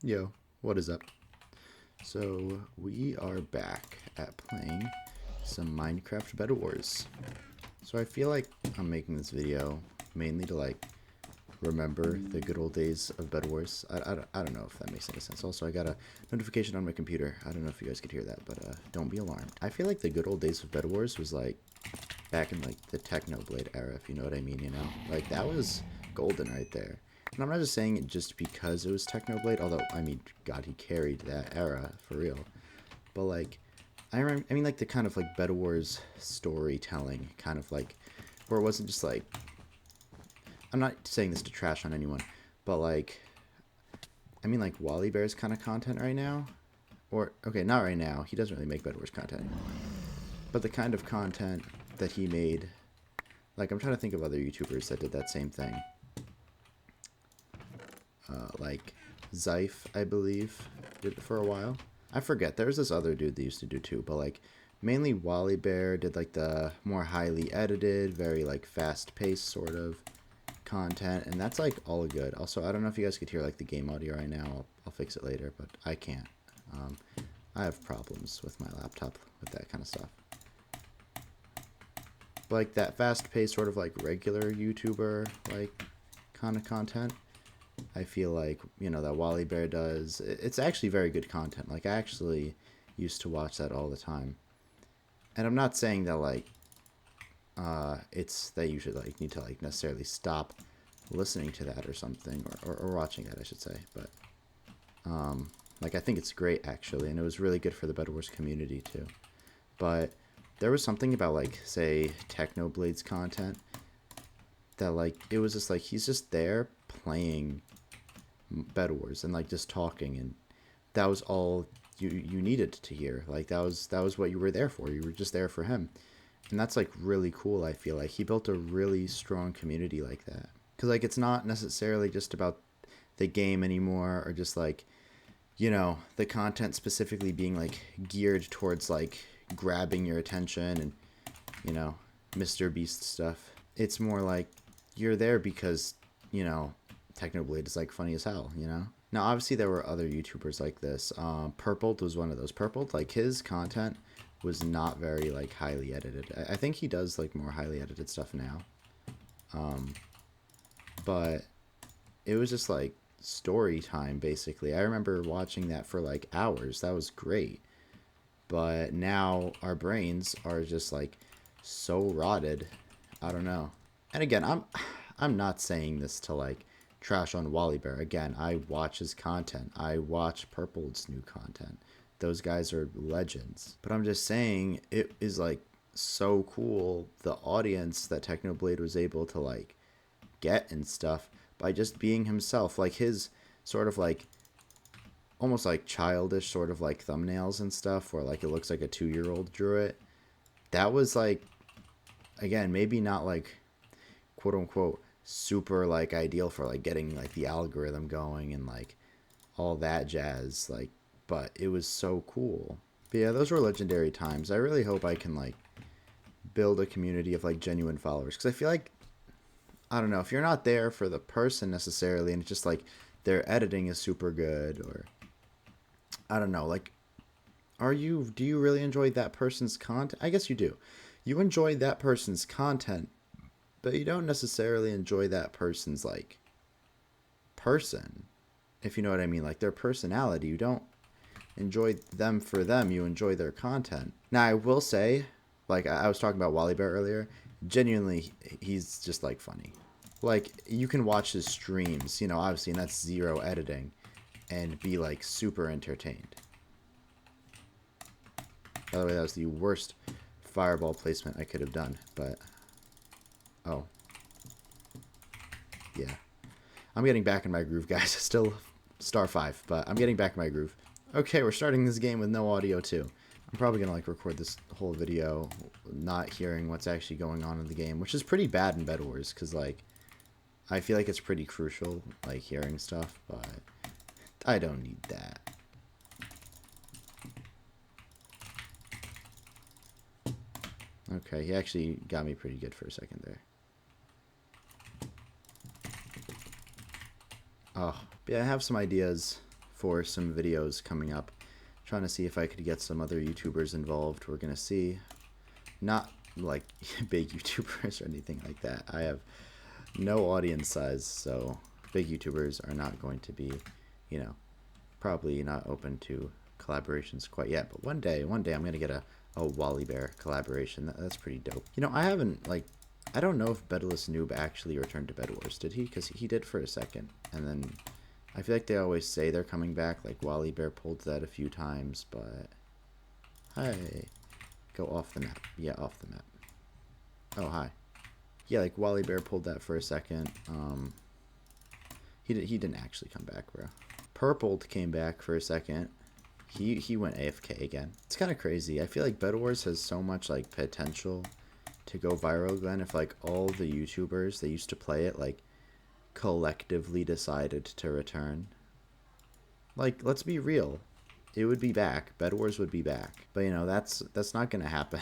Yo, what is up? So, we are back at playing some Minecraft Bed Wars. So I feel like I'm making this video mainly to like remember the good old days of Bed Wars. I don't know if that makes any sense. Also, I got a notification on my computer. I don't know if you guys could hear that, but don't be alarmed. I feel like the good old days of Bed Wars was like back in like the Technoblade era, if you know what I mean, you know? Like that was golden right there. And I'm not just saying it just because it was Technoblade, although I mean, God, he carried that era for real. But like, I mean, like the kind of like Bed Wars storytelling, kind of like, where it wasn't just like, I'm not saying this to trash on anyone, but like, I mean, like Wally Bear's kind of content right now, or okay, not right now. He doesn't really make Bed Wars content anymore, but the kind of content that he made, like I'm trying to think of other YouTubers that did that same thing. Like Zyph, I believe, did it for a while. I forget. There was this other dude that used to do too, but like mainly Wally Bear did like the more highly edited, very like fast paced sort of content, and that's like all good. Also, I don't know if you guys could hear like the game audio right now. I'll fix it later, but I can't. Um, I have problems with my laptop with that kind of stuff. But, like that fast paced sort of like regular YouTuber like kind of content, I feel like, you know, that Wally Bear does. It's actually very good content. Like, I actually used to watch that all the time. And I'm not saying that, like, it's that you should, like, need to, like, necessarily stop listening to that or something, or watching that, I should say. But, like, I think it's great, actually. And it was really good for the Bed Wars community, too. But there was something about, like, say, Technoblade's content that, like, it was just, like, he's just there playing Bed Wars and like just talking, and that was all you needed to hear. Like that was what you were there for. You were just there for him, and that's like really cool. I feel like he built a really strong community like that, because like it's not necessarily just about the game anymore, or just like, you know, the content specifically being like geared towards like grabbing your attention and, you know, Mr. Beast stuff. It's more like you're there because, you know, Technoblade is like funny as hell, you know? Now, obviously, there were other YouTubers like this. Purpled was one of those. Purpled, like his content was not very like highly edited. I think he does like more highly edited stuff now. But it was just like story time basically. I remember watching that for like hours. That was great. But now our brains are just like so rotted. I don't know. And again, I'm not saying this to like trash on Wally Bear. Again, I watch his content. I watch Purple's new content. Those guys are legends. But I'm just saying it is like so cool the audience that Technoblade was able to like get and stuff by just being himself. Like his sort of like almost like childish sort of like thumbnails and stuff where like it looks like a 2-year old drew it. That was like, again, maybe not like quote unquote super like ideal for like getting like the algorithm going and like all that jazz, like, but it was so cool. But yeah, those were legendary times. I really hope I can like build a community of like genuine followers, because I feel like, I don't know, if you're not there for the person necessarily and it's just like their editing is super good, or I don't know, like, do you really enjoy that person's content? I guess you do. You enjoy that person's content, but you don't necessarily enjoy that person's like person, if you know what I mean, like their personality. You don't enjoy them for them, you enjoy their content. Now I will say, like I was talking about Wally Bear earlier, genuinely he's just like funny. Like you can watch his streams, you know, obviously, and that's zero editing, and be like super entertained. By the way, that was the worst fireball placement I could have done, but oh yeah, I'm getting back in my groove, guys. Still star 5, but I'm getting back in my groove. Okay, we're starting this game with no audio too. I'm probably gonna like record this whole video not hearing what's actually going on in the game, which is pretty bad in Bed Wars, because like I feel like it's pretty crucial like hearing stuff, but I don't need that. Okay, he actually got me pretty good for a second there. Oh, yeah, I have some ideas for some videos coming up. Trying to see if I could get some other YouTubers involved. We're gonna see. Not like big YouTubers or anything like that. I have no audience size, so big YouTubers are not going to be, you know, probably not open to collaborations quite yet. But one day I'm gonna get a Wally Bear collaboration. That's pretty dope. You know, I haven't like, I don't know if Bedless Noob actually returned to Bedwars. Did he? Because he did for a second, and then I feel like they always say they're coming back. Like Wally Bear pulled that a few times, but hi, go off the map. Yeah, off the map. Oh hi. Yeah, like Wally Bear pulled that for a second. He didn't actually come back, bro. Purpled came back for a second. He went AFK again. It's kind of crazy. I feel like Bed Wars has so much like potential to go viral, Glenn, if like all the YouTubers that used to play it like collectively decided to return. Like, let's be real. It would be back. Bed Wars would be back. But you know, that's not gonna happen.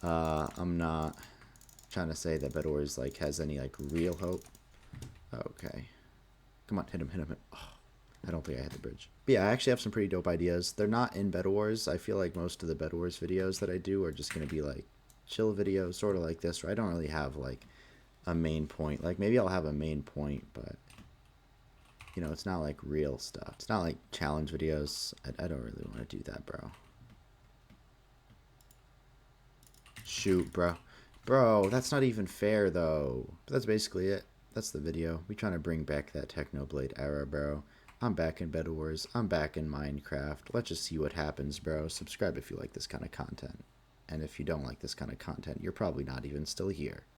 I'm not trying to say that Bed Wars like has any like real hope. Okay. Come on, hit him, hit him. Oh, I don't think I hit the bridge. But yeah, I actually have some pretty dope ideas. They're not in Bed Wars. I feel like most of the Bed Wars videos that I do are just going to be like chill videos, sort of like this, where I don't really have like a main point. Like maybe I'll have a main point, but you know, it's not like real stuff. It's not like challenge videos. I don't really want to do that, bro. Shoot, bro. Bro, that's not even fair, though. But that's basically it. That's the video. We trying to bring back that Technoblade era, bro. I'm back in Bed Wars. I'm back in Minecraft. Let's just see what happens, bro. Subscribe if you like this kind of content. And if you don't like this kind of content, you're probably not even still here.